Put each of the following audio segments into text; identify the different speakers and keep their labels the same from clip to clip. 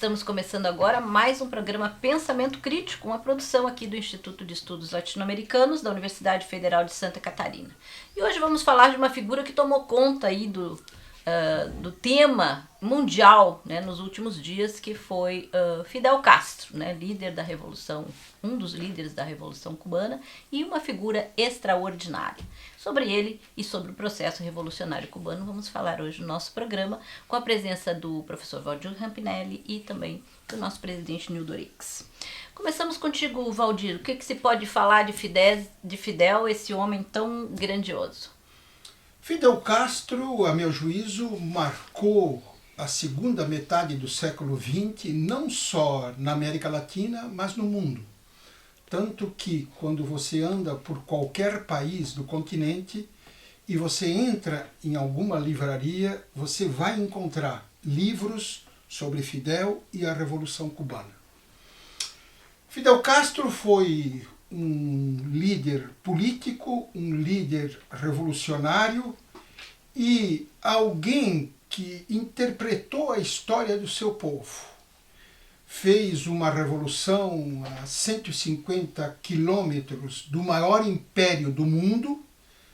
Speaker 1: Estamos começando agora mais um programa Pensamento Crítico, uma produção aqui do Instituto de Estudos Latino-Americanos da Universidade Federal de Santa Catarina. E hoje vamos falar de uma figura que tomou conta aí do tema mundial, né, nos últimos dias, que foi Fidel Castro, né, líder da Revolução, um dos líderes da Revolução Cubana e uma figura extraordinária. Sobre ele e sobre o processo revolucionário cubano vamos falar hoje no nosso programa, com a presença do professor Valdir Rampinelli e também do nosso presidente Nildo Orix. Começamos contigo, Valdir. O que se pode falar de Fidel, esse homem tão grandioso?
Speaker 2: Fidel Castro, a meu juízo, marcou a segunda metade do século XX, não só na América Latina, mas no mundo. Tanto que, quando você anda por qualquer país do continente e você entra em alguma livraria, você vai encontrar livros sobre Fidel e a Revolução Cubana. Fidel Castro foi um líder político, um líder revolucionário e alguém que interpretou a história do seu povo. Fez uma revolução a 150 quilômetros do maior império do mundo,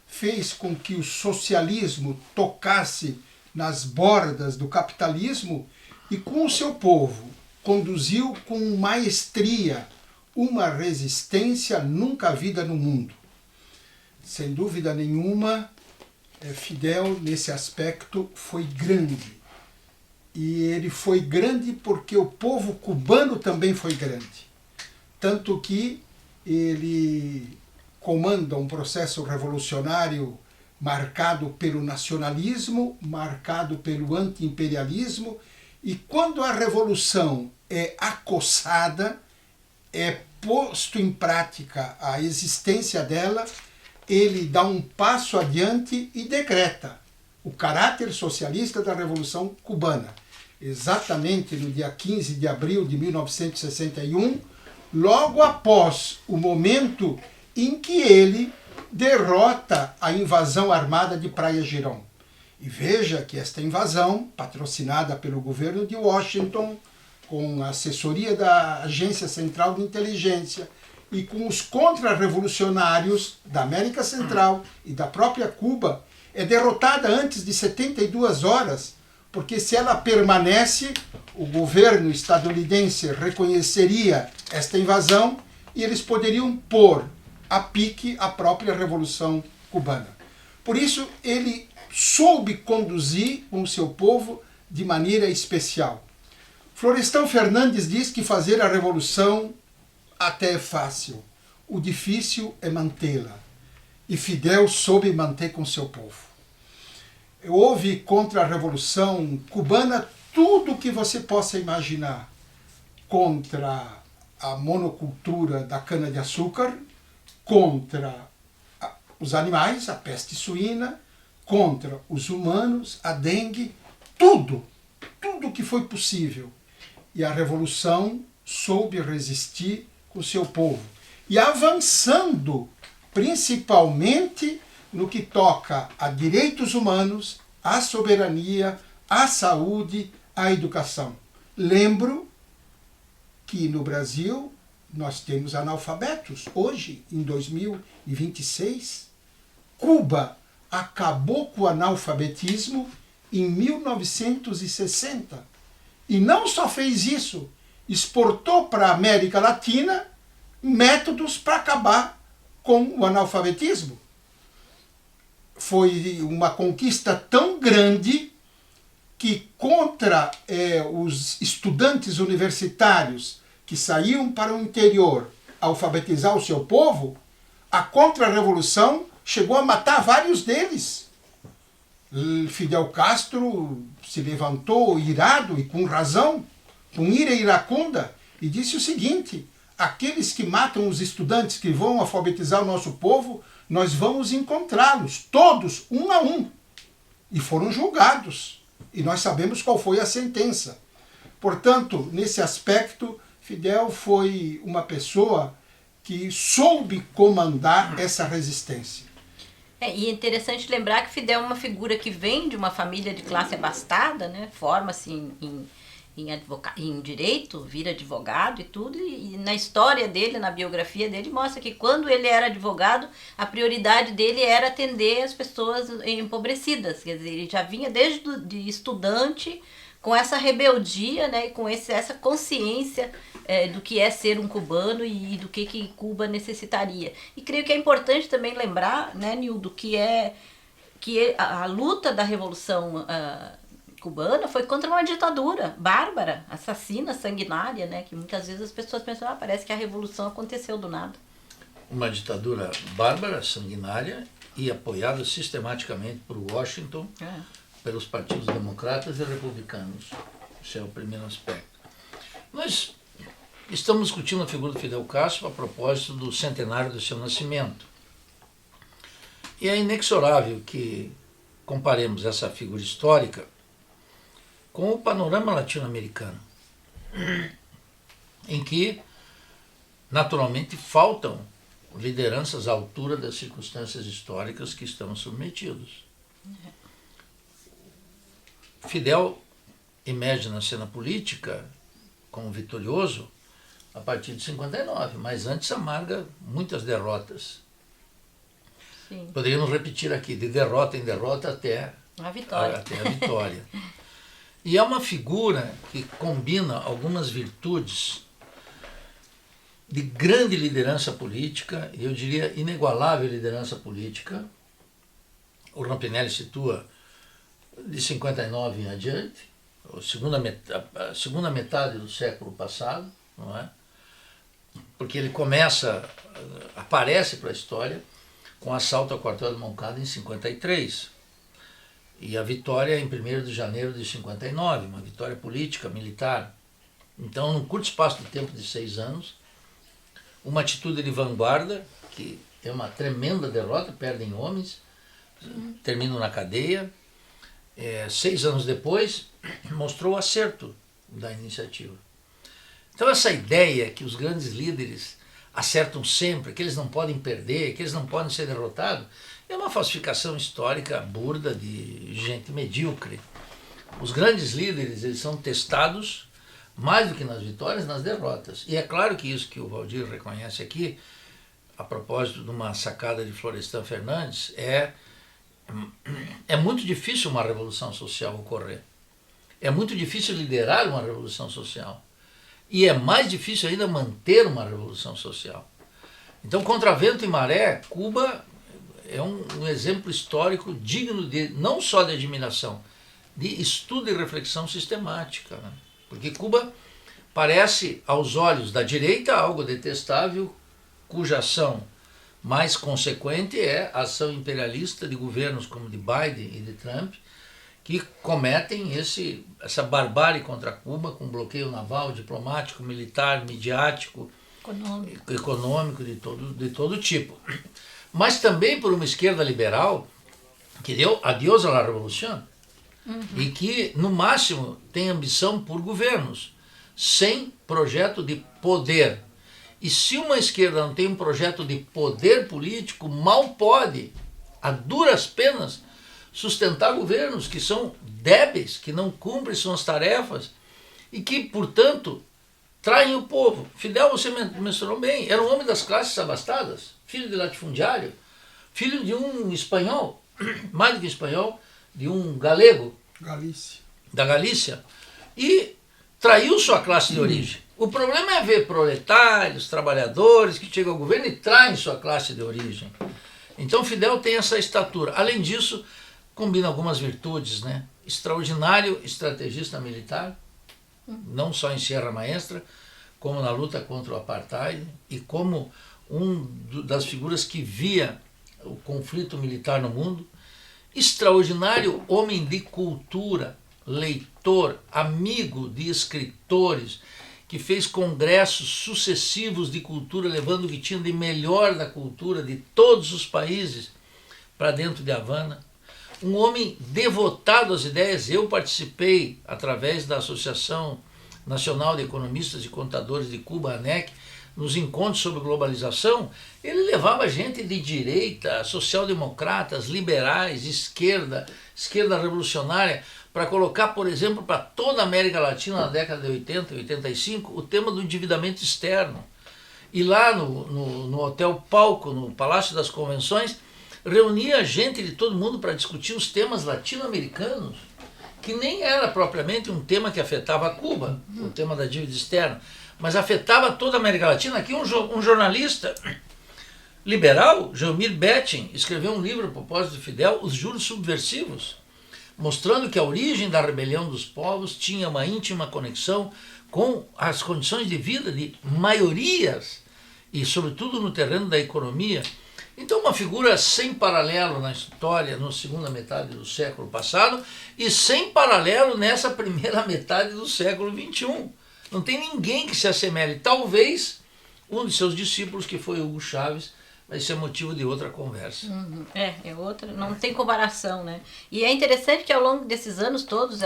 Speaker 2: fez com que o socialismo tocasse nas bordas do capitalismo e com o seu povo conduziu com maestria uma resistência nunca vista no mundo. Sem dúvida nenhuma, Fidel, nesse aspecto, foi grande. E ele foi grande porque o povo cubano também foi grande. Tanto que ele comanda um processo revolucionário marcado pelo nacionalismo, marcado pelo anti-imperialismo, e quando a revolução é acossada, é posto em prática a existência dela, ele dá um passo adiante e decreta o caráter socialista da Revolução Cubana. Exatamente no dia 15 de abril de 1961, logo após o momento em que ele derrota a invasão armada de Praia Girón. E veja que esta invasão, patrocinada pelo governo de Washington, com a assessoria da Agência Central de Inteligência e com os contra-revolucionários da América Central e da própria Cuba, é derrotada antes de 72 horas, porque se ela permanece, o governo estadunidense reconheceria esta invasão e eles poderiam pôr a pique a própria Revolução Cubana. Por isso, ele soube conduzir com o seu povo de maneira especial. Florestan Fernandes diz que fazer a revolução até é fácil, o difícil é mantê-la. E Fidel soube manter com seu povo. Houve contra a Revolução Cubana tudo o que você possa imaginar. Contra a monocultura da cana-de-açúcar, contra os animais, a peste suína, contra os humanos, a dengue, tudo que foi possível. E a Revolução soube resistir com o seu povo. E avançando, principalmente no que toca a direitos humanos, à soberania, à saúde, à educação. Lembro que no Brasil nós temos analfabetos. Hoje, em 2026, Cuba acabou com o analfabetismo em 1960. E não só fez isso, exportou para a América Latina métodos para acabar com o analfabetismo. Foi uma conquista tão grande que contra os estudantes universitários que saíam para o interior alfabetizar o seu povo, a contra-revolução chegou a matar vários deles. Fidel Castro se levantou irado e com razão, com ira iracunda, e disse o seguinte: aqueles que matam os estudantes que vão alfabetizar o nosso povo, nós vamos encontrá-los, todos, um a um. E foram julgados. E nós sabemos qual foi a sentença. Portanto, nesse aspecto, Fidel foi uma pessoa que soube comandar essa resistência.
Speaker 1: E é interessante lembrar que Fidel é uma figura que vem de uma família de classe abastada, né? Forma-se em em direito, vira advogado e tudo, e na história dele, na biografia dele, mostra que quando ele era advogado, a prioridade dele era atender as pessoas empobrecidas. Quer dizer, ele já vinha desde de estudante com essa rebeldia, né, e com essa consciência do que é ser um cubano e do que Cuba necessitaria. E creio que é importante também lembrar, né, Nildo, que a luta da Revolução cubana foi contra uma ditadura bárbara, assassina, sanguinária, né? Que muitas vezes as pessoas pensam, parece que a revolução aconteceu do nada.
Speaker 3: Uma ditadura bárbara, sanguinária e apoiada sistematicamente por Washington, pelos partidos democratas e republicanos. Esse é o primeiro aspecto. Nós estamos discutindo a figura do Fidel Castro a propósito do centenário do seu nascimento. E é inexorável que comparemos essa figura histórica com o panorama latino-americano, em que, naturalmente, faltam lideranças à altura das circunstâncias históricas que estamos submetidos. Fidel emerge na cena política como vitorioso a partir de 59, mas antes amarga muitas derrotas.
Speaker 1: Sim.
Speaker 3: Poderíamos repetir aqui, de derrota em derrota até
Speaker 1: a vitória.
Speaker 3: Até a vitória. E é uma figura que combina algumas virtudes de grande liderança política, e eu diria inigualável liderança política. O Rampinelli situa de 59 em adiante, a segunda metade do século passado, não é? Porque ele aparece para a história com o assalto ao quartel de Moncada em 53. E a vitória em 1º de janeiro de 59, uma vitória política, militar. Então, num curto espaço de tempo de 6 anos, uma atitude de vanguarda, que é uma tremenda derrota, perdem homens, terminam na cadeia. 6 anos depois, mostrou o acerto da iniciativa. Então, essa ideia que os grandes líderes acertam sempre, que eles não podem perder, que eles não podem ser derrotados, é uma falsificação histórica burda de gente medíocre. Os grandes líderes, eles são testados mais do que nas vitórias, nas derrotas. E é claro que isso que o Valdir reconhece aqui, a propósito de uma sacada de Florestan Fernandes, é muito difícil uma revolução social ocorrer. É muito difícil liderar uma revolução social. E é mais difícil ainda manter uma revolução social. Então, contra vento e maré, Cuba é um exemplo histórico digno não só de admiração, de estudo e reflexão sistemática. Né? Porque Cuba parece, aos olhos da direita, algo detestável, cuja ação mais consequente é a ação imperialista de governos como de Biden e de Trump, que cometem essa barbárie contra Cuba, com bloqueio naval, diplomático, militar, midiático, econômico de todo tipo. Mas também por uma esquerda liberal que deu adeus à revolução e que, no máximo, tem ambição por governos, sem projeto de poder. E se uma esquerda não tem um projeto de poder político, mal pode, a duras penas, sustentar governos que são débeis, que não cumprem suas tarefas e que, portanto, traem o povo. Fidel, você mencionou bem, era um homem das classes abastadas, filho de latifundiário, filho de um espanhol, mais do que espanhol, de um galego, da Galícia, e traiu sua classe de origem. O problema é ver proletários, trabalhadores que chegam ao governo e traem sua classe de origem. Então Fidel tem essa estatura. Além disso, combina algumas virtudes, né? Extraordinário estrategista militar, não só em Sierra Maestra, como na luta contra o apartheid e como das figuras que via o conflito militar no mundo. Extraordinário homem de cultura, leitor, amigo de escritores, que fez congressos sucessivos de cultura, levando o que tinha de melhor da cultura de todos os países para dentro de Havana. Um homem devotado às ideias. Eu participei, através da Associação Nacional de Economistas e Contadores de Cuba, ANEC, nos encontros sobre globalização. Ele levava gente de direita, social-democratas, liberais, esquerda revolucionária, para colocar, por exemplo, para toda a América Latina na década de 80 e 85, o tema do endividamento externo. E lá no Hotel Palco, no Palácio das Convenções, reunia gente de todo mundo para discutir os temas latino-americanos, que nem era propriamente um tema que afetava Cuba, o tema da dívida externa, mas afetava toda a América Latina. Aqui um jornalista liberal, Gelmir Betting, escreveu um livro a propósito de Fidel, Os Juros Subversivos, mostrando que a origem da rebelião dos povos tinha uma íntima conexão com as condições de vida de maiorias, e sobretudo no terreno da economia. Então, uma figura sem paralelo na história, na segunda metade do século passado, e sem paralelo nessa primeira metade do século XXI. Não tem ninguém que se assemelhe. Talvez um de seus discípulos, que foi Hugo Chávez, vai ser motivo de outra conversa.
Speaker 1: É outra, não tem comparação, né? E é interessante que ao longo desses anos todos,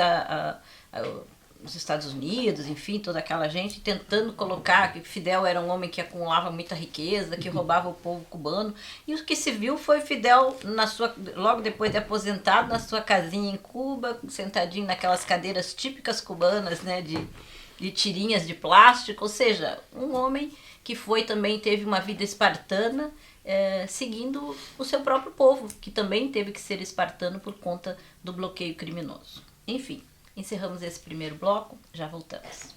Speaker 1: os Estados Unidos, enfim, toda aquela gente tentando colocar que Fidel era um homem que acumulava muita riqueza, que roubava o povo cubano. E o que se viu foi Fidel, logo depois de aposentado, na sua casinha em Cuba, sentadinho naquelas cadeiras típicas cubanas, né, de tirinhas de plástico. Ou seja, um homem que teve uma vida espartana, seguindo o seu próprio povo, que também teve que ser espartano por conta do bloqueio criminoso. Enfim, encerramos esse primeiro bloco, já voltamos.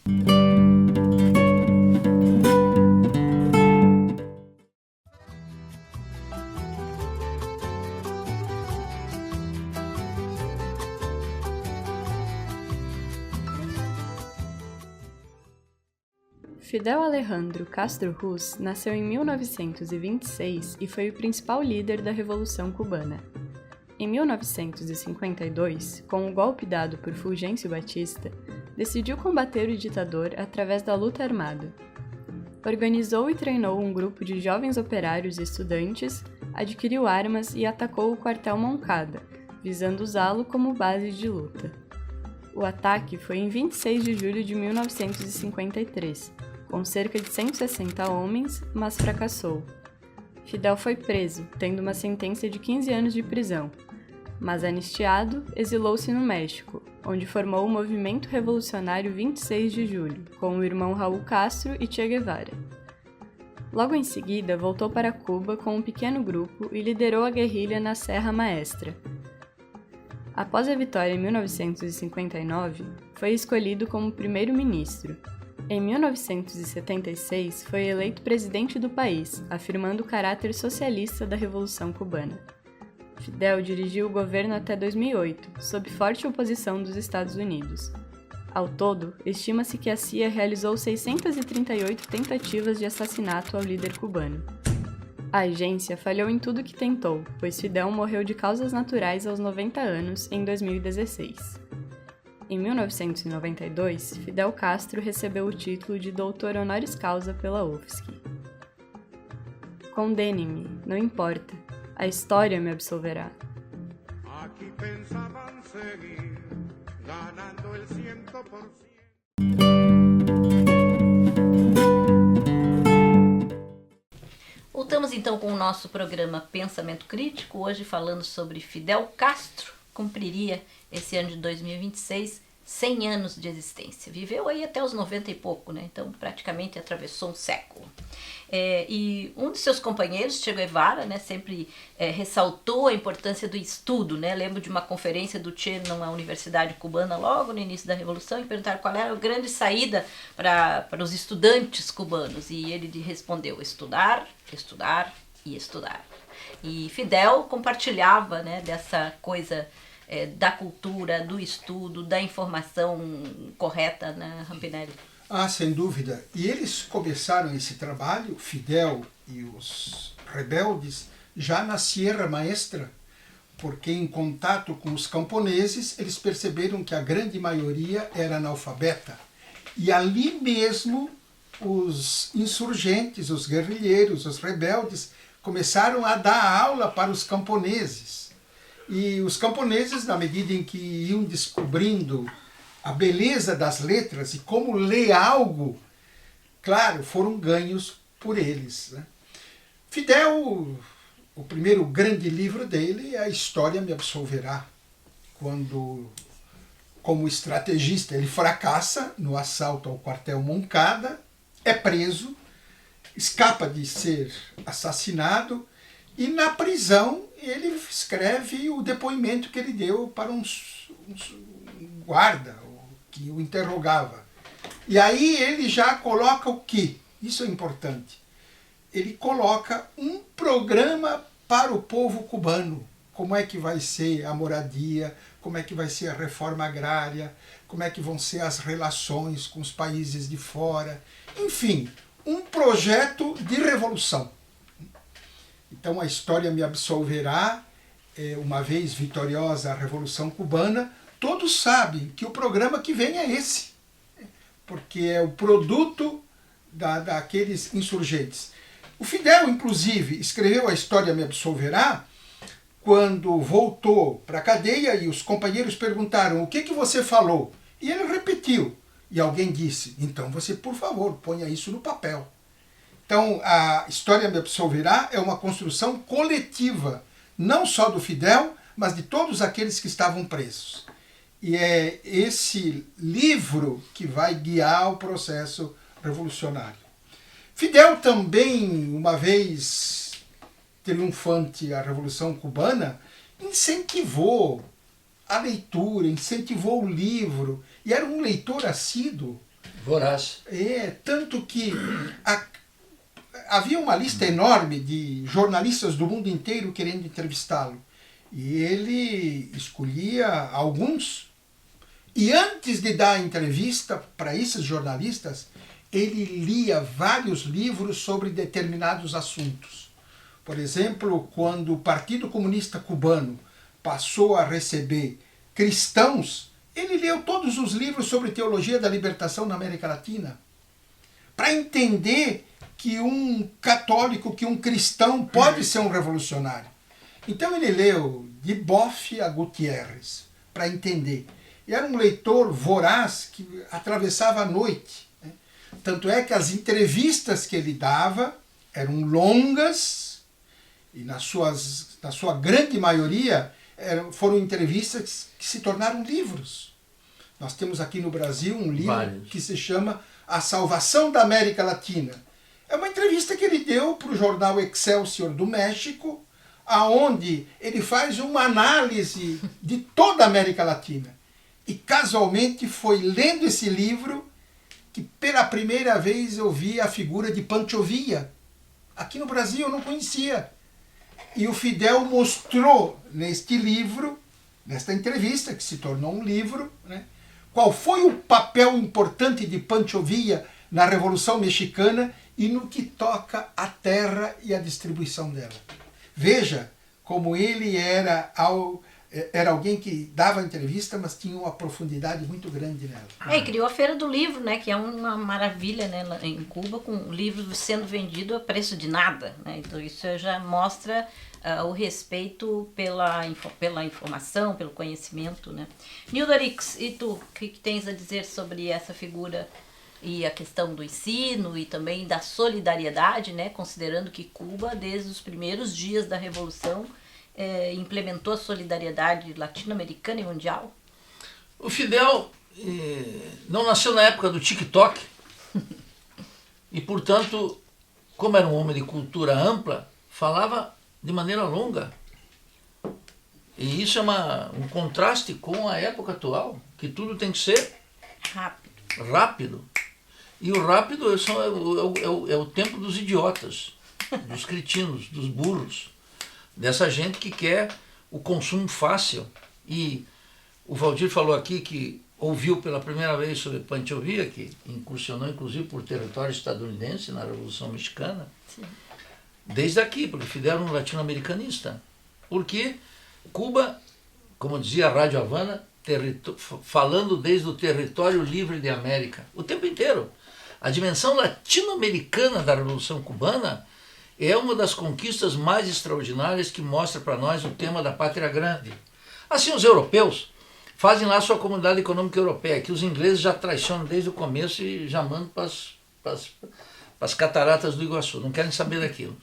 Speaker 4: Fidel Alejandro Castro Ruz nasceu em 1926 e foi o principal líder da Revolução Cubana. Em 1952, com o golpe dado por Fulgêncio Batista, decidiu combater o ditador através da luta armada. Organizou e treinou um grupo de jovens operários e estudantes, adquiriu armas e atacou o quartel Moncada, visando usá-lo como base de luta. O ataque foi em 26 de julho de 1953, com cerca de 160 homens, mas fracassou. Fidel foi preso, tendo uma sentença de 15 anos de prisão, mas anistiado, exilou-se no México, onde formou o Movimento Revolucionário 26 de Julho, com o irmão Raul Castro e Che Guevara. Logo em seguida, voltou para Cuba com um pequeno grupo e liderou a guerrilha na Serra Maestra. Após a vitória em 1959, foi escolhido como primeiro-ministro. Em 1976, foi eleito presidente do país, afirmando o caráter socialista da Revolução Cubana. Fidel dirigiu o governo até 2008, sob forte oposição dos Estados Unidos. Ao todo, estima-se que a CIA realizou 638 tentativas de assassinato ao líder cubano. A agência falhou em tudo que tentou, pois Fidel morreu de causas naturais aos 90 anos em 2016. Em 1992, Fidel Castro recebeu o título de doutor honoris causa pela UFSC. Condenem-me, não importa, a história me absolverá. Aqui pensavam seguir, ganando el 100%.
Speaker 1: Voltamos então com o nosso programa Pensamento Crítico, hoje falando sobre Fidel Castro. Cumpriria esse ano de 2026 100 anos de existência. Viveu aí até os 90 e pouco, né? Então praticamente atravessou um século. E um de seus companheiros, Che Guevara, né, sempre ressaltou a importância do estudo, né? Lembro de uma conferência do Che numa universidade cubana logo no início da Revolução e perguntaram qual era a grande saída para os estudantes cubanos. E ele respondeu: estudar, estudar e estudar. E Fidel compartilhava, né, dessa coisa da cultura, do estudo, da informação correta, né, Rampinelli?
Speaker 2: Ah, sem dúvida. E eles começaram esse trabalho, Fidel e os rebeldes, já na Sierra Maestra, porque em contato com os camponeses, eles perceberam que a grande maioria era analfabeta. E ali mesmo, os insurgentes, os guerrilheiros, os rebeldes, começaram a dar aula para os camponeses. E os camponeses, na medida em que iam descobrindo a beleza das letras e como ler algo, claro, foram ganhos por eles, né? Fidel, o primeiro grande livro dele é A História Me Absolverá, quando como estrategista, ele fracassa no assalto ao quartel Moncada, é preso, escapa de ser assassinado e na prisão ele escreve o depoimento que ele deu para um guarda que o interrogava. E aí ele já coloca o quê? Isso é importante. Ele coloca um programa para o povo cubano. Como é que vai ser a moradia, como é que vai ser a reforma agrária, como é que vão ser as relações com os países de fora. Enfim, um projeto de revolução. Então a história me absolverá, uma vez vitoriosa a Revolução Cubana, todos sabem que o programa que vem é esse, porque é o produto daqueles insurgentes. O Fidel, inclusive, escreveu A História Me Absolverá quando voltou para a cadeia e os companheiros perguntaram: o que você falou? E ele repetiu. E alguém disse: então você, por favor, ponha isso no papel. Então, A História Me Absolverá é uma construção coletiva, não só do Fidel, mas de todos aqueles que estavam presos. E é esse livro que vai guiar o processo revolucionário. Fidel também, uma vez triunfante a Revolução Cubana, incentivou a leitura, incentivou o livro, e era um leitor assíduo.
Speaker 3: Voraz.
Speaker 2: Tanto que havia uma lista enorme de jornalistas do mundo inteiro querendo entrevistá-lo. E ele escolhia alguns. E antes de dar a entrevista para esses jornalistas, ele lia vários livros sobre determinados assuntos. Por exemplo, quando o Partido Comunista Cubano passou a receber cristãos, ele leu todos os livros sobre teologia da libertação na América Latina, para entender que um católico, que um cristão pode ser um revolucionário. Então ele leu de Boff a Gutierrez, para entender. E era um leitor voraz que atravessava a noite. Tanto é que as entrevistas que ele dava eram longas e na sua grande maioria foram entrevistas que se tornaram livros. Nós temos aqui no Brasil um livro que se chama A Salvação da América Latina. É uma entrevista que ele deu para o jornal Excelsior do México, aonde ele faz uma análise de toda a América Latina. E casualmente foi lendo esse livro que pela primeira vez eu vi a figura de Pancho Villa. Aqui no Brasil eu não conhecia. E o Fidel mostrou neste livro, nesta entrevista, que se tornou um livro, qual foi o papel importante de Pancho Villa na Revolução Mexicana e no que toca à terra e à distribuição dela. Veja como ele era alguém que dava entrevista, mas tinha uma profundidade muito grande nela.
Speaker 1: E criou a Feira do Livro, que é uma maravilha, lá em Cuba, com livros sendo vendido a preço de nada. Então isso já mostra o respeito pela informação, pelo conhecimento. Nildo Arix, e tu, o que tens a dizer sobre essa figura e a questão do ensino e também da solidariedade, considerando que Cuba, desde os primeiros dias da Revolução, implementou a solidariedade latino-americana e mundial?
Speaker 3: O Fidel não nasceu na época do TikTok e, portanto, como era um homem de cultura ampla, falava de maneira longa. E isso é um contraste com a época atual, que tudo tem que ser rápido. E o rápido é o tempo dos idiotas, dos cretinos, dos burros, dessa gente que quer o consumo fácil. E o Valdir falou aqui que ouviu pela primeira vez sobre Pancho Villa, que incursionou inclusive por território estadunidense na Revolução Mexicana. Sim. Desde aqui, porque Fidel era um latino-americanista. Porque Cuba, como dizia a Rádio Havana, falando desde o território livre de América, o tempo inteiro. A dimensão latino-americana da Revolução Cubana é uma das conquistas mais extraordinárias que mostra para nós o tema da pátria grande. Assim, os europeus fazem lá sua comunidade econômica europeia, que os ingleses já traicionam desde o começo e já mandam para as cataratas do Iguaçu, não querem saber daquilo.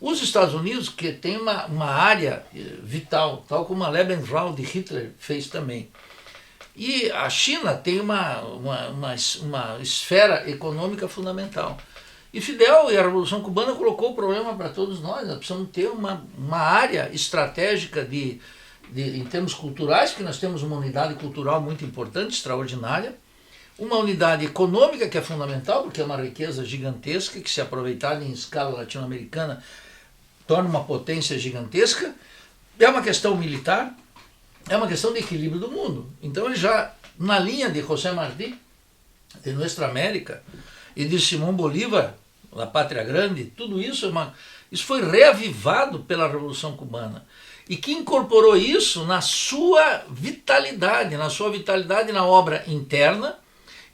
Speaker 3: Os Estados Unidos, que tem uma área vital, tal como a Lebensraum de Hitler fez também, E a China tem uma esfera econômica fundamental. E Fidel e a Revolução Cubana colocou o problema para todos nós. Nós precisamos ter uma área estratégica em termos culturais, porque nós temos uma unidade cultural muito importante, extraordinária, uma unidade econômica que é fundamental, porque é uma riqueza gigantesca, que se aproveitada em escala latino-americana torna uma potência gigantesca, é uma questão militar, é uma questão de equilíbrio do mundo. Então ele já, na linha de José Martí, de Nuestra América, e de Simão Bolívar, La Pátria Grande, tudo isso isso foi reavivado pela Revolução Cubana. E que incorporou isso na sua vitalidade na obra interna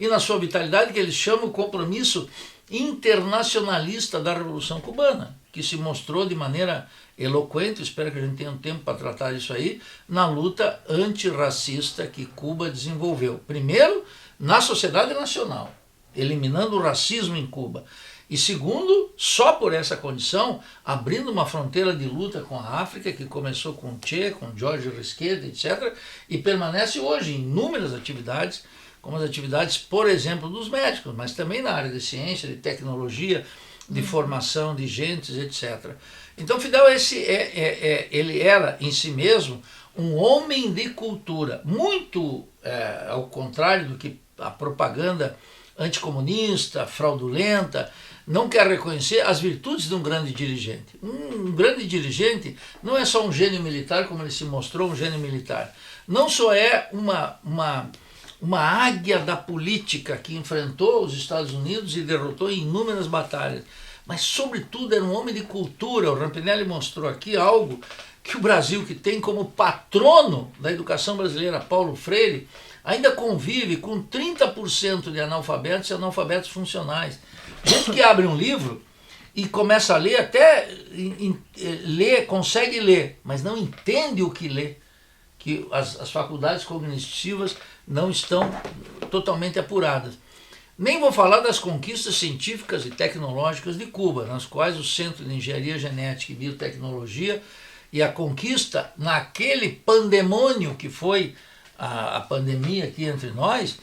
Speaker 3: e na sua vitalidade que eles chamam o compromisso internacionalista da Revolução Cubana, que se mostrou de maneira eloquente, espero que a gente tenha um tempo para tratar disso aí, na luta antirracista que Cuba desenvolveu. Primeiro, na sociedade nacional, eliminando o racismo em Cuba. E segundo, só por essa condição, abrindo uma fronteira de luta com a África, que começou com Che, com Jorge Risquet, etc., e permanece hoje em inúmeras atividades, como as atividades, por exemplo, dos médicos, mas também na área de ciência, de tecnologia, de formação de gentes, etc. Então Fidel ele era em si mesmo um homem de cultura, muito ao contrário do que a propaganda anticomunista, fraudulenta, não quer reconhecer as virtudes de um grande dirigente. Um grande dirigente não é só um gênio militar, como ele se mostrou um gênio militar. Não só é uma águia da política que enfrentou os Estados Unidos e derrotou em inúmeras batalhas, mas sobretudo era um homem de cultura. O Rampinelli mostrou aqui algo que o Brasil, que tem como patrono da educação brasileira Paulo Freire, ainda convive com 30% de analfabetos e analfabetos funcionais. Gente que abre um livro e começa a ler, até consegue ler, mas não entende o que lê, que as faculdades cognitivas não estão totalmente apuradas. Nem vou falar das conquistas científicas e tecnológicas de Cuba, nas quais o Centro de Engenharia Genética e Biotecnologia e a conquista naquele pandemônio que foi a pandemia aqui entre nós,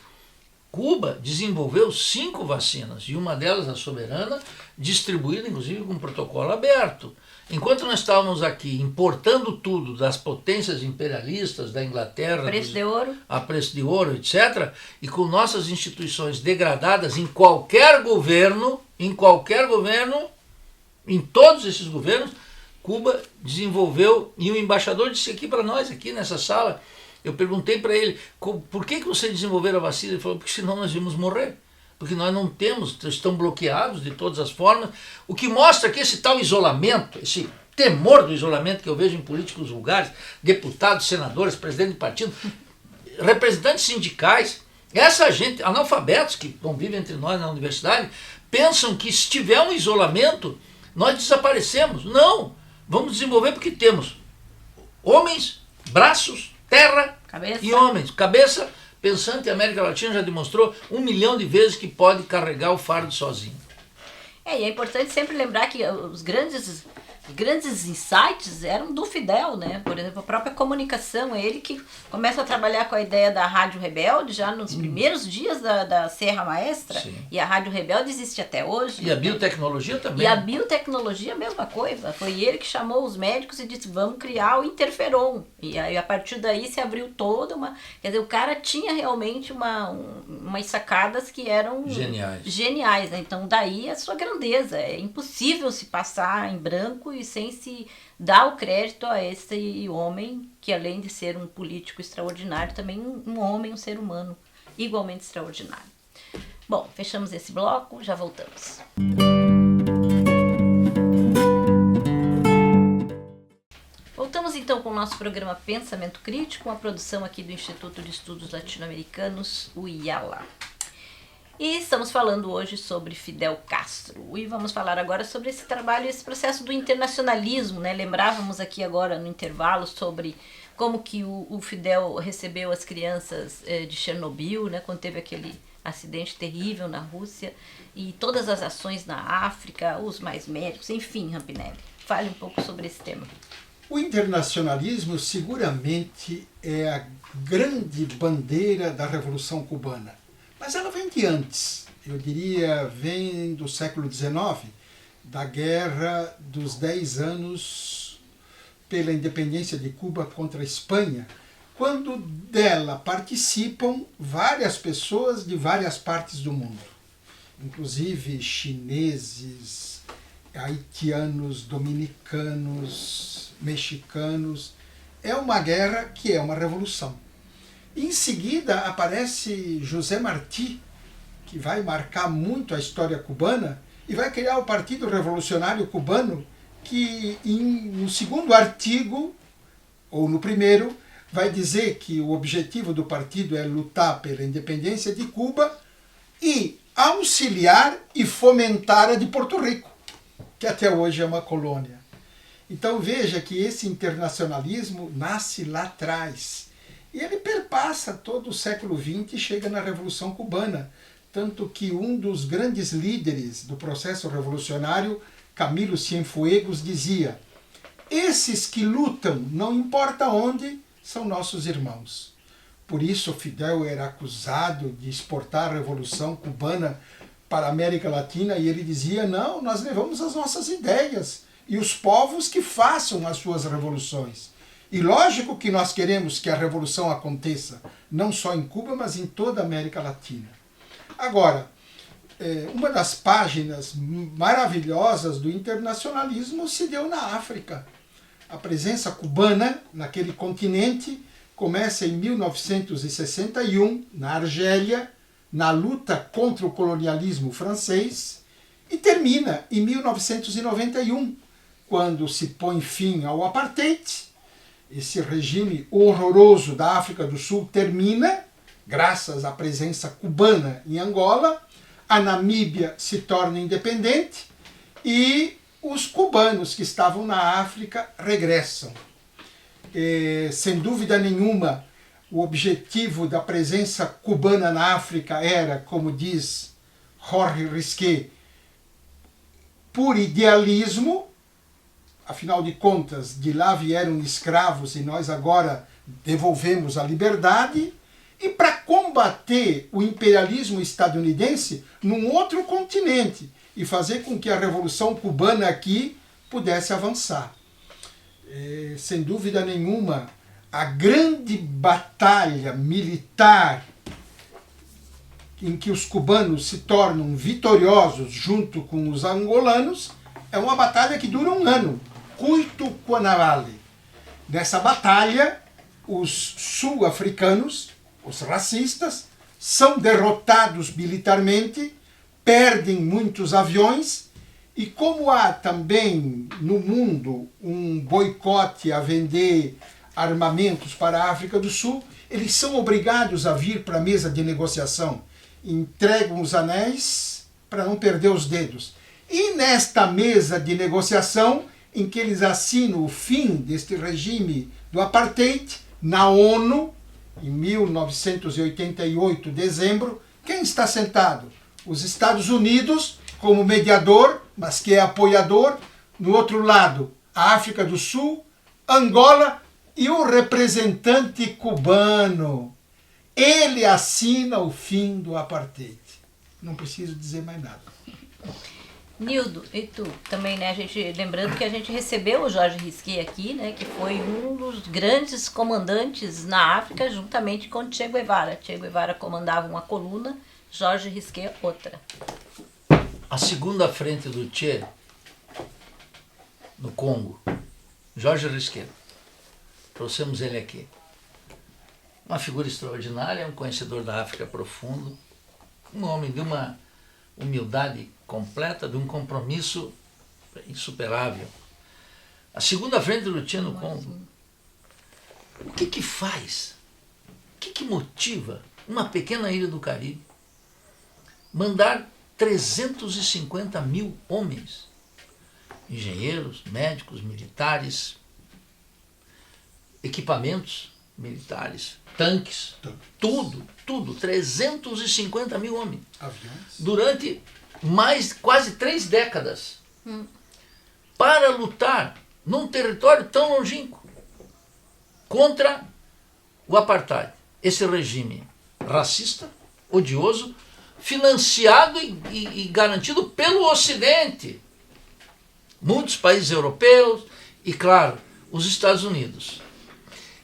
Speaker 3: Cuba desenvolveu 5 vacinas, e uma delas, a Soberana, distribuída inclusive com protocolo aberto. Enquanto nós estávamos aqui importando tudo das potências imperialistas da Inglaterra, a preço de ouro, etc., e com nossas instituições degradadas em qualquer governo, em todos esses governos, Cuba desenvolveu, e o embaixador disse aqui para nós, aqui nessa sala, eu perguntei para ele, por que você desenvolveu a vacina? Ele falou, porque senão nós íamos morrer. Porque nós não temos, estão bloqueados de todas as formas. O que mostra que esse tal isolamento, esse temor do isolamento que eu vejo em políticos vulgares, deputados, senadores, presidentes de partido, representantes sindicais, essa gente, analfabetos que convivem entre nós na universidade, pensam que se tiver um isolamento, nós desaparecemos. Não, vamos desenvolver porque temos homens, braços, terra e homens. Cabeça pensante, a América Latina já demonstrou 1 milhão de vezes que pode carregar o fardo sozinho.
Speaker 1: E é importante sempre lembrar que os grandes insights eram do Fidel, né? Por exemplo, a própria comunicação, ele que começa a trabalhar com a ideia da Rádio Rebelde já nos primeiros dias da Serra Maestra. Sim. E a Rádio Rebelde existe até hoje.
Speaker 3: E a biotecnologia também.
Speaker 1: E a biotecnologia, a mesma coisa. Foi ele que chamou os médicos e disse, vamos criar o interferon. E aí, a partir daí se abriu toda uma... Quer dizer, o cara tinha realmente umas sacadas que eram geniais, né? Então, daí a sua grandeza. É impossível se passar em branco e sem se dar o crédito a esse homem, que além de ser um político extraordinário, também um homem, um ser humano igualmente extraordinário. Bom, fechamos esse bloco, já voltamos. Voltamos então com o nosso programa Pensamento Crítico, uma produção aqui do Instituto de Estudos Latino-Americanos, o IALA. E estamos falando hoje sobre Fidel Castro. E vamos falar agora sobre esse trabalho, esse processo do internacionalismo, né? Lembrávamos aqui agora no intervalo sobre como que o Fidel recebeu as crianças de Chernobyl, né? Quando teve aquele acidente terrível na Rússia, e todas as ações na África, os mais médicos, enfim, Rampinelli. Fale um pouco sobre esse tema.
Speaker 2: O internacionalismo seguramente é a grande bandeira da Revolução Cubana, mas ela vem de antes. Eu diria, vem do século XIX, da Guerra dos 10 anos pela independência de Cuba contra a Espanha, quando dela participam várias pessoas de várias partes do mundo, inclusive chineses, haitianos, dominicanos, mexicanos. É uma guerra que é uma revolução. Em seguida aparece José Martí, que vai marcar muito a história cubana e vai criar o Partido Revolucionário Cubano, que no segundo artigo, ou no primeiro, vai dizer que o objetivo do partido é lutar pela independência de Cuba e auxiliar e fomentar a de Porto Rico, que até hoje é uma colônia. Então veja que esse internacionalismo nasce lá atrás. E ele perpassa todo o século XX e chega na Revolução Cubana. Tanto que um dos grandes líderes do processo revolucionário, Camilo Cienfuegos, dizia: esses que lutam, não importa onde, são nossos irmãos. Por isso Fidel era acusado de exportar a Revolução Cubana para a América Latina, e ele dizia: não, nós levamos as nossas ideias e os povos que façam as suas revoluções. E lógico que nós queremos que a revolução aconteça, não só em Cuba, mas em toda a América Latina. Agora, uma das páginas maravilhosas do internacionalismo se deu na África. A presença cubana naquele continente começa em 1961, na Argélia, na luta contra o colonialismo francês, e termina em 1991, quando se põe fim ao apartheid. Esse regime horroroso da África do Sul termina, graças à presença cubana em Angola. A Namíbia se torna independente e os cubanos que estavam na África regressam. Sem dúvida nenhuma, o objetivo da presença cubana na África era, como diz Jorge Risquet, por idealismo. Afinal de contas, de lá vieram escravos e nós agora devolvemos a liberdade, e para combater o imperialismo estadunidense num outro continente e fazer com que a Revolução Cubana aqui pudesse avançar. Sem dúvida nenhuma, a grande batalha militar em que os cubanos se tornam vitoriosos junto com os angolanos é uma batalha que dura um ano, Cuito-Cuanavale. Nessa batalha, os sul-africanos, os racistas, são derrotados militarmente, perdem muitos aviões, e como há também no mundo um boicote a vender armamentos para a África do Sul, eles são obrigados a vir para a mesa de negociação, entregam os anéis para não perder os dedos. E nesta mesa de negociação, em que eles assinam o fim deste regime do apartheid, na ONU, em 1988, dezembro, quem está sentado? Os Estados Unidos, como mediador, mas que é apoiador. No outro lado, a África do Sul, Angola e o representante cubano. Ele assina o fim do apartheid. Não preciso dizer mais nada.
Speaker 1: Nildo, e tu também, né? Lembrando que a gente recebeu o Jorge Risquet aqui, né? Que foi um dos grandes comandantes na África, juntamente com Che Guevara. Che Guevara comandava uma coluna, Jorge Risquet outra.
Speaker 3: A segunda frente do Che, no Congo, Jorge Risquet. Trouxemos ele aqui. Uma figura extraordinária, um conhecedor da África profundo, um homem de uma humildade completa, de um compromisso insuperável. A segunda frente do Che no Congo. O que faz? O que motiva uma pequena ilha do Caribe mandar 350 mil homens, engenheiros, médicos, militares, equipamentos militares, tanques, tudo, 350 mil homens.
Speaker 2: Aviões.
Speaker 3: Durante quase 3 décadas, para lutar num território tão longínquo, contra o apartheid, esse regime racista, odioso, financiado e garantido pelo Ocidente. Muitos países europeus e, claro, os Estados Unidos.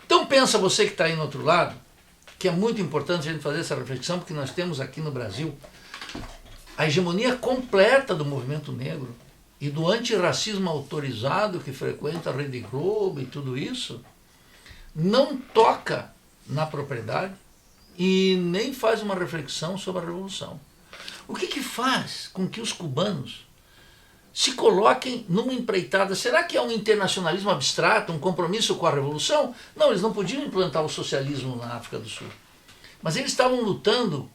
Speaker 3: Então pensa você que está aí no outro lado, que é muito importante a gente fazer essa reflexão, porque nós temos aqui no Brasil a hegemonia completa do movimento negro e do antirracismo autorizado que frequenta a Rede Globo e tudo isso, não toca na propriedade e nem faz uma reflexão sobre a Revolução. O que faz com que os cubanos se coloquem numa empreitada? Será que é um internacionalismo abstrato, um compromisso com a Revolução? Não, eles não podiam implantar o socialismo na África do Sul. Mas eles estavam lutando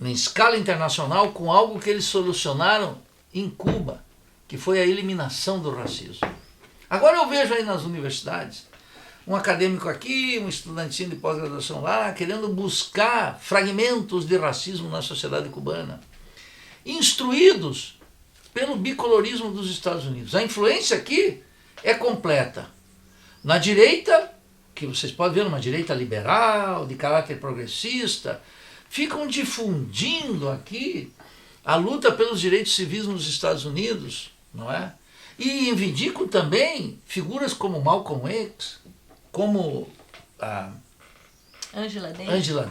Speaker 3: em escala internacional com algo que eles solucionaram em Cuba, que foi a eliminação do racismo. Agora eu vejo aí nas universidades um acadêmico aqui, um estudantinho de pós-graduação lá, querendo buscar fragmentos de racismo na sociedade cubana, instruídos pelo bicolorismo dos Estados Unidos. A influência aqui é completa. Na direita, que vocês podem ver uma direita liberal, de caráter progressista, ficam difundindo aqui a luta pelos direitos civis nos Estados Unidos, não é? E reivindicam também figuras como Malcolm X, como a Angela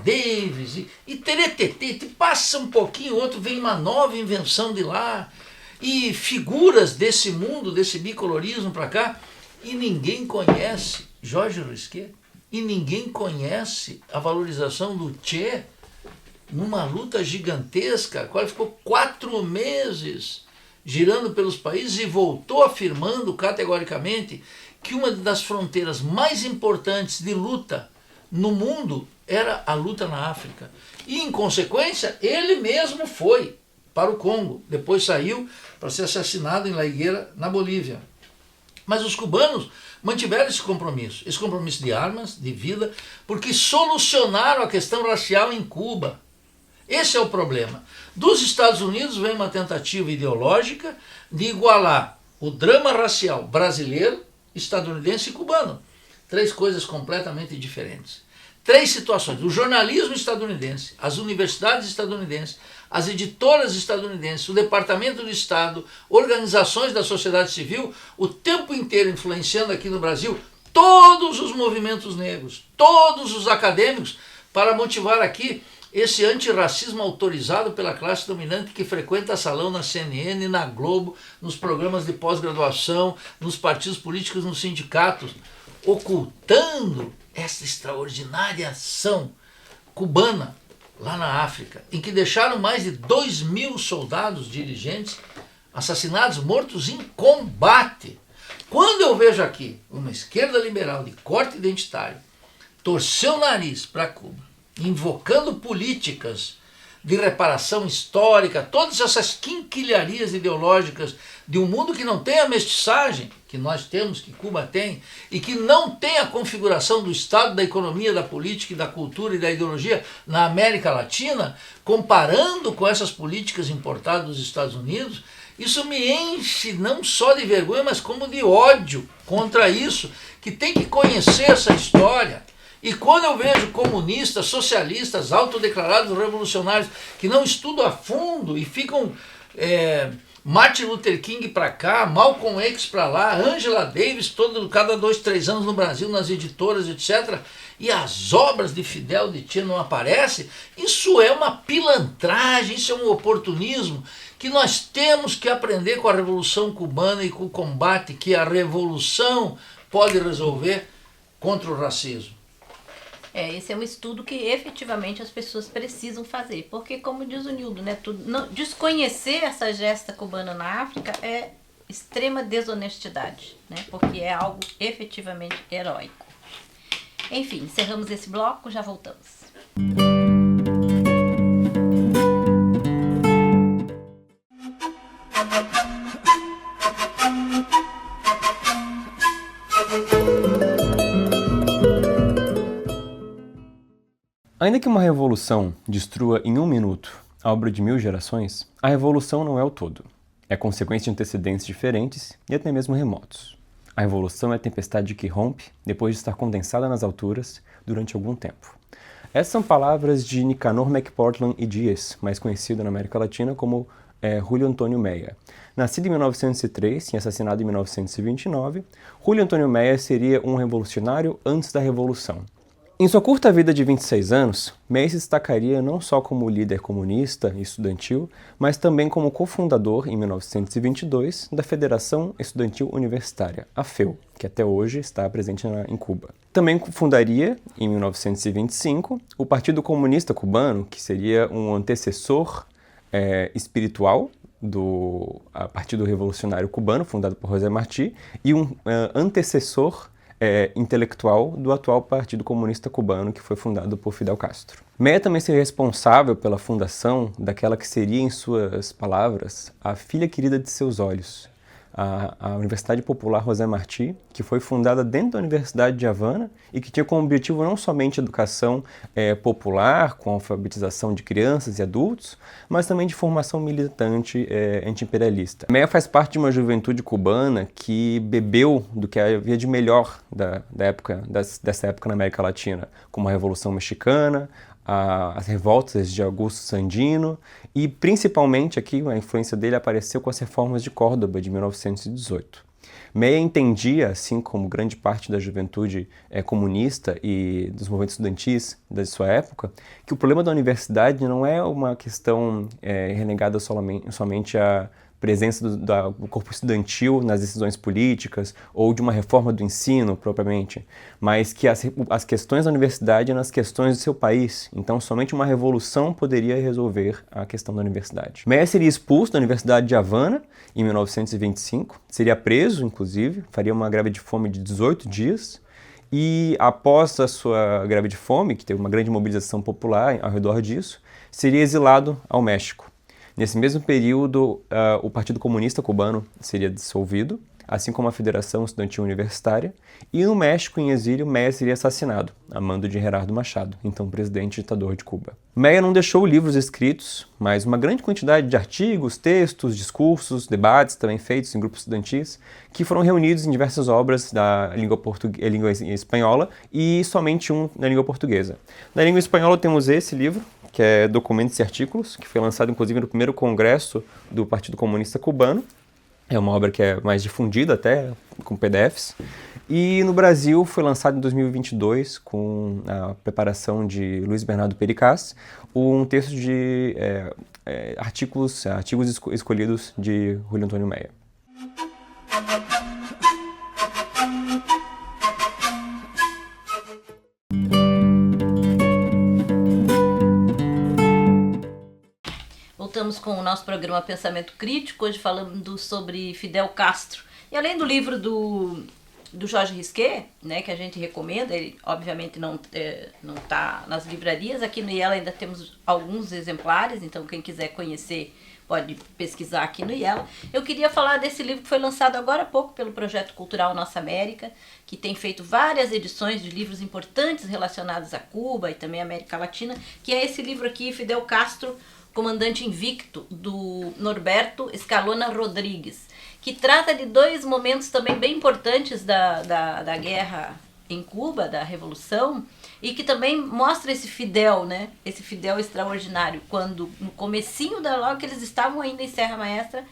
Speaker 3: Davis, e teretetê, passa um pouquinho, outro vem uma nova invenção de lá, e figuras desse mundo, desse bicolorismo para cá, e ninguém conhece Jorge Risquet, e ninguém conhece a valorização do Che numa luta gigantesca, a qual ficou 4 meses girando pelos países e voltou afirmando categoricamente que uma das fronteiras mais importantes de luta no mundo era a luta na África. E, em consequência, ele mesmo foi para o Congo. Depois saiu para ser assassinado em La Higuera, na Bolívia. Mas os cubanos mantiveram esse compromisso de armas, de vida, porque solucionaram a questão racial em Cuba. Esse é o problema. Dos Estados Unidos vem uma tentativa ideológica de igualar o drama racial brasileiro, estadunidense e cubano. 3 coisas completamente diferentes. 3 situações. O jornalismo estadunidense, as universidades estadunidenses, as editoras estadunidenses, o Departamento do Estado, organizações da sociedade civil, o tempo inteiro influenciando aqui no Brasil todos os movimentos negros, todos os acadêmicos, para motivar aqui esse antirracismo autorizado pela classe dominante que frequenta salão na CNN, na Globo, nos programas de pós-graduação, nos partidos políticos, nos sindicatos, ocultando essa extraordinária ação cubana lá na África, em que deixaram mais de 2.000 soldados dirigentes assassinados, mortos em combate. Quando eu vejo aqui uma esquerda liberal de corte identitário torcer o nariz para Cuba, invocando políticas de reparação histórica, todas essas quinquilharias ideológicas de um mundo que não tem a mestiçagem que nós temos, que Cuba tem, e que não tem a configuração do Estado, da economia, da política, da cultura e da ideologia na América Latina, comparando com essas políticas importadas dos Estados Unidos, isso me enche não só de vergonha, mas como de ódio contra isso, que tem que conhecer essa história. E quando eu vejo comunistas, socialistas, autodeclarados revolucionários, que não estudam a fundo e ficam Martin Luther King para cá, Malcolm X para lá, Angela Davis, cada 2, 3 anos no Brasil, nas editoras, etc., e as obras de Fidel de Che não aparecem, isso é uma pilantragem, isso é um oportunismo que nós temos que aprender com a Revolução Cubana e com o combate que a Revolução pode resolver contra o racismo.
Speaker 1: Esse é um estudo que efetivamente as pessoas precisam fazer, porque, como diz o Nildo, né, desconhecer essa gesta cubana na África é extrema desonestidade, né, porque é algo efetivamente heróico. Enfim, encerramos esse bloco, já voltamos.
Speaker 5: Ainda que uma revolução destrua em 1 minuto a obra de 1000 gerações, a revolução não é o todo. É consequência de antecedentes diferentes e até mesmo remotos. A revolução é a tempestade que rompe depois de estar condensada nas alturas durante algum tempo. Essas são palavras de Nicanor McPortland y Dias, mais conhecido na América Latina como Julio Antônio Meyer. Nascido em 1903 e assassinado em 1929, Julio Antônio Meyer seria um revolucionário antes da Revolução. Em sua curta vida de 26 anos, Meyer se destacaria não só como líder comunista e estudantil, mas também como cofundador, em 1922, da Federação Estudantil Universitária, a FEU, que até hoje está presente em Cuba. Também fundaria, em 1925, o Partido Comunista Cubano, que seria um antecessor espiritual do Partido Revolucionário Cubano, fundado por José Martí, e um antecessor intelectual do atual Partido Comunista Cubano, que foi fundado por Fidel Castro. Meyer também seria responsável pela fundação daquela que seria, em suas palavras, a filha querida de seus olhos, a Universidade Popular José Martí, que foi fundada dentro da Universidade de Havana e que tinha como objetivo não somente a educação popular, com a alfabetização de crianças e adultos, mas também de formação militante anti-imperialista. Meyer faz parte de uma juventude cubana que bebeu do que havia de melhor dessa época na América Latina, como a Revolução Mexicana, as revoltas de Augusto Sandino e, principalmente, aqui a influência dele apareceu com as reformas de Córdoba, de 1918. Meyer entendia, assim como grande parte da juventude comunista e dos movimentos estudantis da sua época, que o problema da universidade não é uma questão renegada somente à presença do corpo estudantil nas decisões políticas ou de uma reforma do ensino propriamente, mas que as questões da universidade eram as questões do seu país. Então, somente uma revolução poderia resolver a questão da universidade. Meyer seria expulso da Universidade de Havana em 1925, seria preso, inclusive, faria uma greve de fome de 18 dias, e após a sua greve de fome, que teve uma grande mobilização popular ao redor disso, seria exilado ao México. Nesse mesmo período, o Partido Comunista Cubano seria dissolvido, assim como a Federação Estudantil Universitária, e no México, em exílio, Meyer seria assassinado, a mando de Gerardo Machado, então presidente ditador de Cuba. Meyer não deixou livros escritos, mas uma grande quantidade de artigos, textos, discursos, debates também feitos em grupos estudantis, que foram reunidos em diversas obras da língua espanhola e somente um na língua portuguesa. Na língua espanhola temos esse livro, que é Documentos e Artículos, que foi lançado inclusive no primeiro congresso do Partido Comunista Cubano. É uma obra que é mais difundida até, com PDFs. E no Brasil foi lançado em 2022, com a preparação de Luiz Bernardo Pericaz, um texto de artigos escolhidos de Julio Antônio Meyer.
Speaker 1: Voltamos com o nosso programa Pensamento Crítico, hoje falando sobre Fidel Castro. E além do livro do Jorge Risquet, né, que a gente recomenda, ele obviamente não está nas livrarias, aqui no IELA ainda temos alguns exemplares, então quem quiser conhecer pode pesquisar aqui no IELA. Eu queria falar desse livro que foi lançado agora há pouco pelo Projeto Cultural Nossa América, que tem feito várias edições de livros importantes relacionados a Cuba e também a América Latina, que é esse livro aqui, Fidel Castro, Comandante Invicto, do Norberto Escalona Rodrigues, que trata de dois momentos também bem importantes da guerra em Cuba, da Revolução, e que também mostra esse Fidel, né? Esse Fidel extraordinário, quando no comecinho logo que eles estavam ainda em Serra Maestra,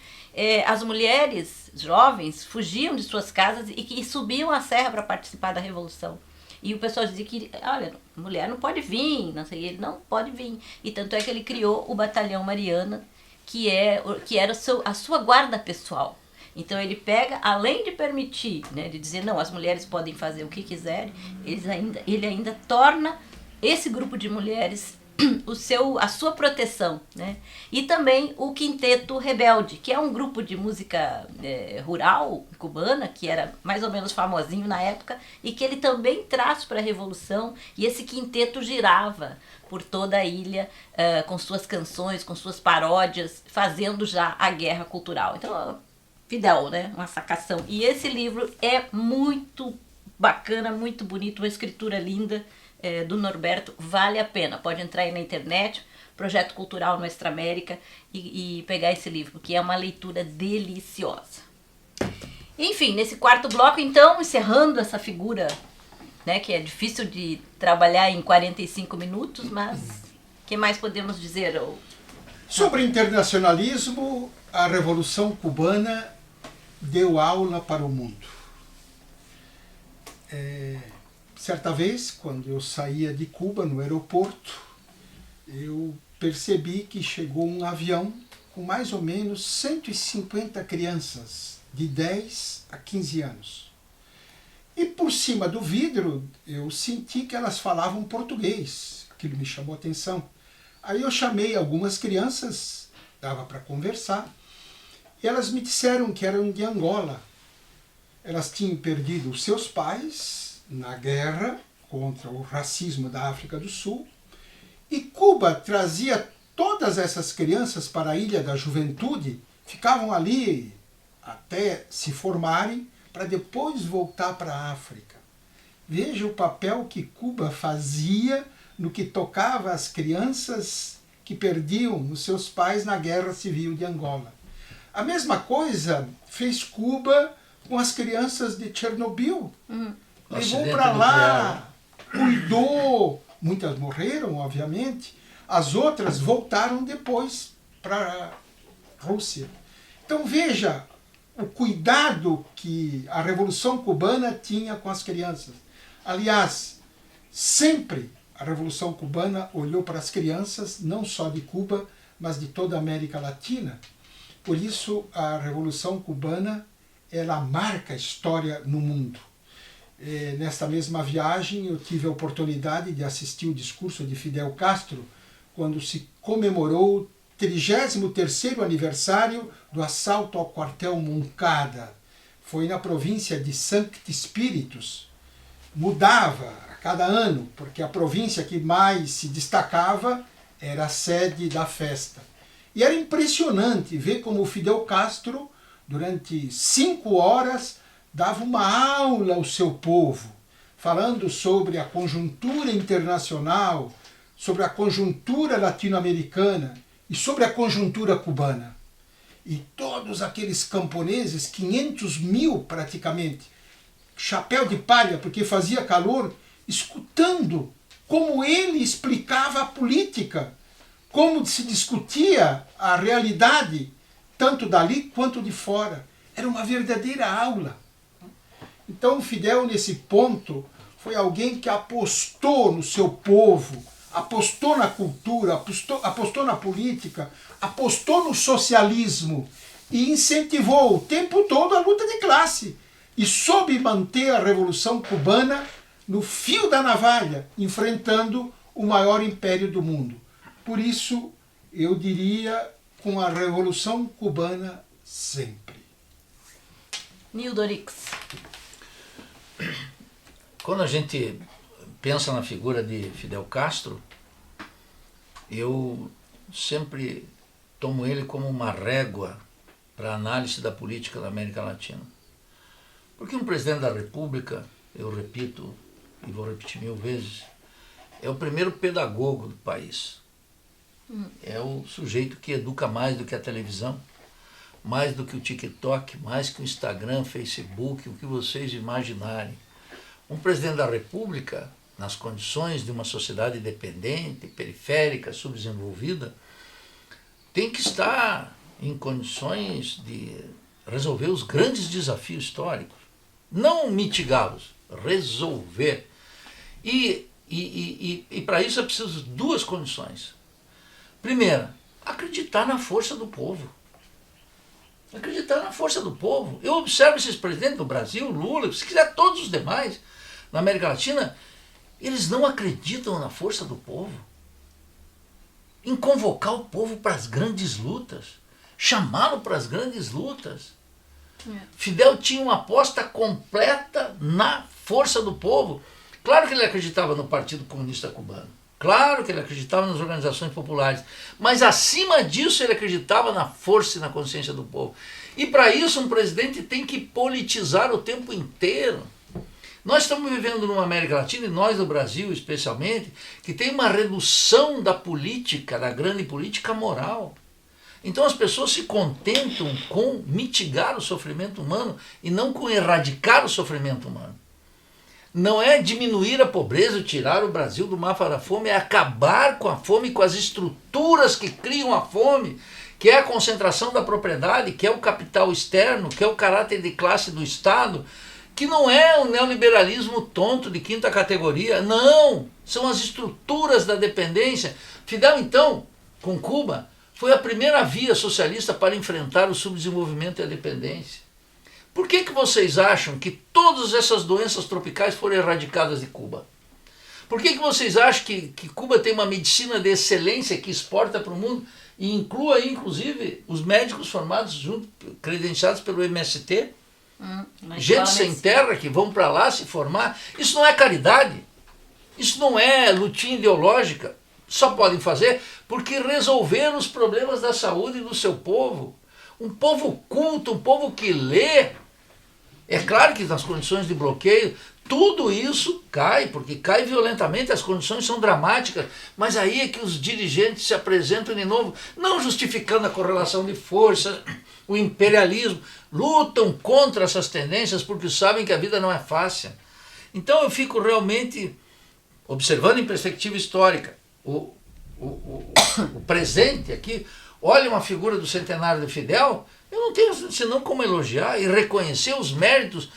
Speaker 1: as mulheres jovens fugiam de suas casas e subiam a serra para participar da Revolução. E o pessoal dizia que, olha, mulher não pode vir, não sei, ele não pode vir. E tanto é que ele criou o Batalhão Mariana, que era a sua guarda pessoal. Então ele pega, além de permitir, né, de dizer, não, as mulheres podem fazer o que quiserem, ele ainda torna esse grupo de mulheres a sua proteção, né? E também o Quinteto Rebelde, que é um grupo de música rural cubana, que era mais ou menos famosinho na época, e que ele também traz para a Revolução, e esse quinteto girava por toda a ilha com suas canções, com suas paródias, fazendo já a guerra cultural. Então, Fidel, né? Uma sacação. E esse livro é muito bacana, muito bonito, uma escritura linda, do Norberto, vale a pena. Pode entrar aí na internet, Projeto Cultural Nuestra América, e pegar esse livro, que é uma leitura deliciosa. Enfim, nesse quarto bloco, então, encerrando essa figura, né, que é difícil de trabalhar em 45 minutos, mas o que mais podemos dizer?
Speaker 2: Sobre internacionalismo, a Revolução Cubana deu aula para o mundo. Certa vez, quando eu saía de Cuba, no aeroporto, eu percebi que chegou um avião com mais ou menos 150 crianças de 10 a 15 anos. E por cima do vidro eu senti que elas falavam português. Aquilo me chamou a atenção. Aí eu chamei algumas crianças, dava para conversar, e elas me disseram que eram de Angola. Elas tinham perdido os seus pais na guerra contra o racismo da África do Sul, e Cuba trazia todas essas crianças para a Ilha da Juventude, ficavam ali até se formarem, para depois voltar para a África. Veja o papel que Cuba fazia no que tocava às crianças que perdiam os seus pais na Guerra Civil de Angola. A mesma coisa fez Cuba com as crianças de Chernobyl. Levou para lá, cuidou, muitas morreram, obviamente, as outras voltaram depois para a Rússia. Então veja o cuidado que a Revolução Cubana tinha com as crianças. Aliás, sempre a Revolução Cubana olhou para as crianças, não só de Cuba, mas de toda a América Latina. Por isso, a Revolução Cubana, ela marca a história no mundo. Nesta mesma viagem, eu tive a oportunidade de assistir o discurso de Fidel Castro, quando se comemorou o 33º aniversário do assalto ao quartel Moncada. Foi na província de Sankt Spiritus. Mudava a cada ano, porque a província que mais se destacava era a sede da festa. E era impressionante ver como o Fidel Castro, durante 5 horas, dava uma aula ao seu povo, falando sobre a conjuntura internacional, sobre a conjuntura latino-americana e sobre a conjuntura cubana. E todos aqueles camponeses, 500 mil praticamente, chapéu de palha porque fazia calor, escutando como ele explicava a política, como se discutia a realidade, tanto dali quanto de fora. Era uma verdadeira aula. Então Fidel, nesse ponto, foi alguém que apostou no seu povo, apostou na cultura, apostou na política, apostou no socialismo e incentivou o tempo todo a luta de classe e soube manter a Revolução Cubana no fio da navalha, enfrentando o maior império do mundo. Por isso, eu diria, com a Revolução Cubana sempre.
Speaker 1: Nildorix.
Speaker 3: Quando a gente pensa na figura de Fidel Castro, eu sempre tomo ele como uma régua para a análise da política da América Latina. Porque um presidente da República, eu repito e vou repetir 1000 vezes, é o primeiro pedagogo do país. É o sujeito que educa mais do que a televisão, mais do que o TikTok, mais que o Instagram, Facebook, o que vocês imaginarem. Um presidente da República, nas condições de uma sociedade dependente, periférica, subdesenvolvida, tem que estar em condições de resolver os grandes desafios históricos. Não mitigá-los, resolver. E para isso é preciso 2 condições. Primeira, acreditar na força do povo. Acreditar na força do povo. Eu observo esses presidentes do Brasil, Lula, se quiser todos os demais, na América Latina, eles não acreditam na força do povo. Em convocar o povo para as grandes lutas, chamá-lo para as grandes lutas. Fidel tinha uma aposta completa na força do povo. Claro que ele acreditava no Partido Comunista Cubano. Claro que ele acreditava nas organizações populares. Mas acima disso ele acreditava na força e na consciência do povo. E para isso um presidente tem que politizar o tempo inteiro. Nós estamos vivendo numa América Latina, e nós do Brasil especialmente, que tem uma redução da política, da grande política moral. Então as pessoas se contentam com mitigar o sofrimento humano e não com erradicar o sofrimento humano. Não é diminuir a pobreza, tirar o Brasil do mapa da fome, é acabar com a fome, com as estruturas que criam a fome, que é a concentração da propriedade, que é o capital externo, que é o caráter de classe do Estado, que não é o neoliberalismo tonto de quinta categoria, não, são as estruturas da dependência. Fidel, então, com Cuba, foi a primeira via socialista para enfrentar o subdesenvolvimento e a dependência. Por que vocês acham que todas essas doenças tropicais foram erradicadas de Cuba? Por que vocês acham que Cuba tem uma medicina de excelência que exporta para o mundo e inclua, inclusive, os médicos formados, junto, credenciados pelo MST? Gente sem terra que vão para lá se formar. Isso não é caridade. Isso não é lutinha ideológica. Só podem fazer porque resolveram os problemas da saúde do seu povo. Um povo culto, um povo que lê. É claro que nas condições de bloqueio, tudo isso cai, porque cai violentamente, as condições são dramáticas, mas aí é que os dirigentes se apresentam de novo, não justificando a correlação de forças, o imperialismo, lutam contra essas tendências porque sabem que a vida não é fácil. Então eu fico realmente observando em perspectiva histórica o presente aqui. Olha uma figura do centenário de Fidel, eu não tenho senão como elogiar e reconhecer os méritos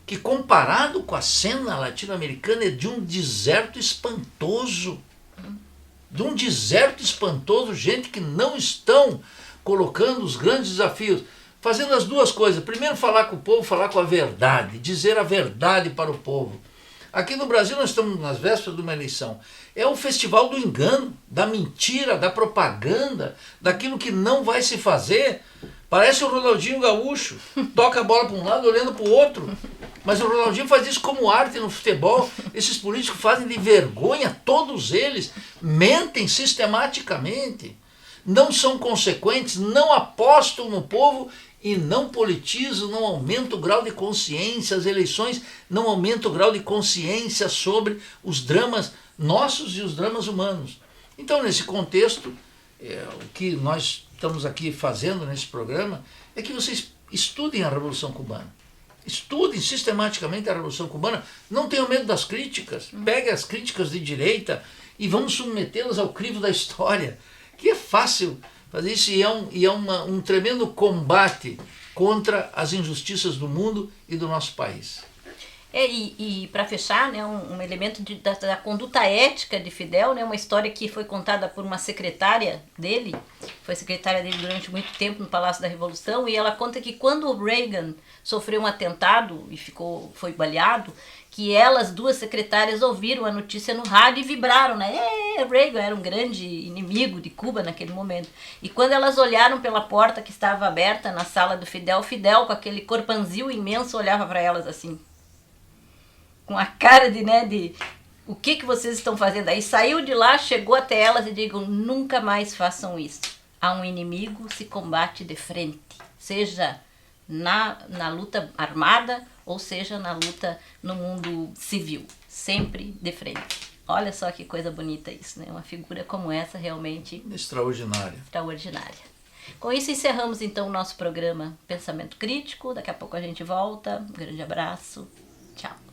Speaker 3: que, comparado com a cena latino-americana, é de um deserto espantoso. De um deserto espantoso, gente que não estão colocando os grandes desafios, fazendo as duas coisas. Primeiro, falar com o povo, falar com a verdade, dizer a verdade para o povo. Aqui no Brasil nós estamos nas vésperas de uma eleição. É o festival do engano, da mentira, da propaganda, daquilo que não vai se fazer. Parece o Ronaldinho Gaúcho, toca a bola para um lado olhando para o outro. Mas o Ronaldinho faz isso como arte no futebol. Esses políticos fazem de vergonha, todos eles mentem sistematicamente. Não são consequentes, não apostam no povo e não politizam, não aumentam o grau de consciência. As eleições não aumentam o grau de consciência sobre os dramas nossos e os dramas humanos. Então, nesse contexto, o que nós estamos aqui fazendo nesse programa é que vocês estudem a Revolução Cubana. Estudem sistematicamente a Revolução Cubana. Não tenham medo das críticas. Peguem as críticas de direita e vamos submetê-las ao crivo da história. Que é fácil fazer isso e é um tremendo combate contra as injustiças do mundo e do nosso país.
Speaker 1: E para fechar, né, um elemento da conduta ética de Fidel, né, uma história que foi contada por uma secretária dele, foi secretária dele durante muito tempo no Palácio da Revolução, e ela conta que quando o Reagan sofreu um atentado e foi baleado, que elas, duas secretárias, ouviram a notícia no rádio e vibraram, né? Reagan era um grande inimigo de Cuba naquele momento. E quando elas olharam pela porta que estava aberta na sala do Fidel, Fidel, com aquele corpanzil imenso, olhava para elas assim, com a cara de o que vocês estão fazendo? Aí saiu de lá, chegou até elas e digo, nunca mais façam isso. A um inimigo se combate de frente, seja na luta armada ou seja na luta no mundo civil, sempre de frente. Olha só que coisa bonita isso, né? Uma figura como essa realmente
Speaker 3: extraordinária.
Speaker 1: Com isso encerramos então o nosso programa Pensamento Crítico. Daqui a pouco a gente volta. Um grande abraço. Tchau.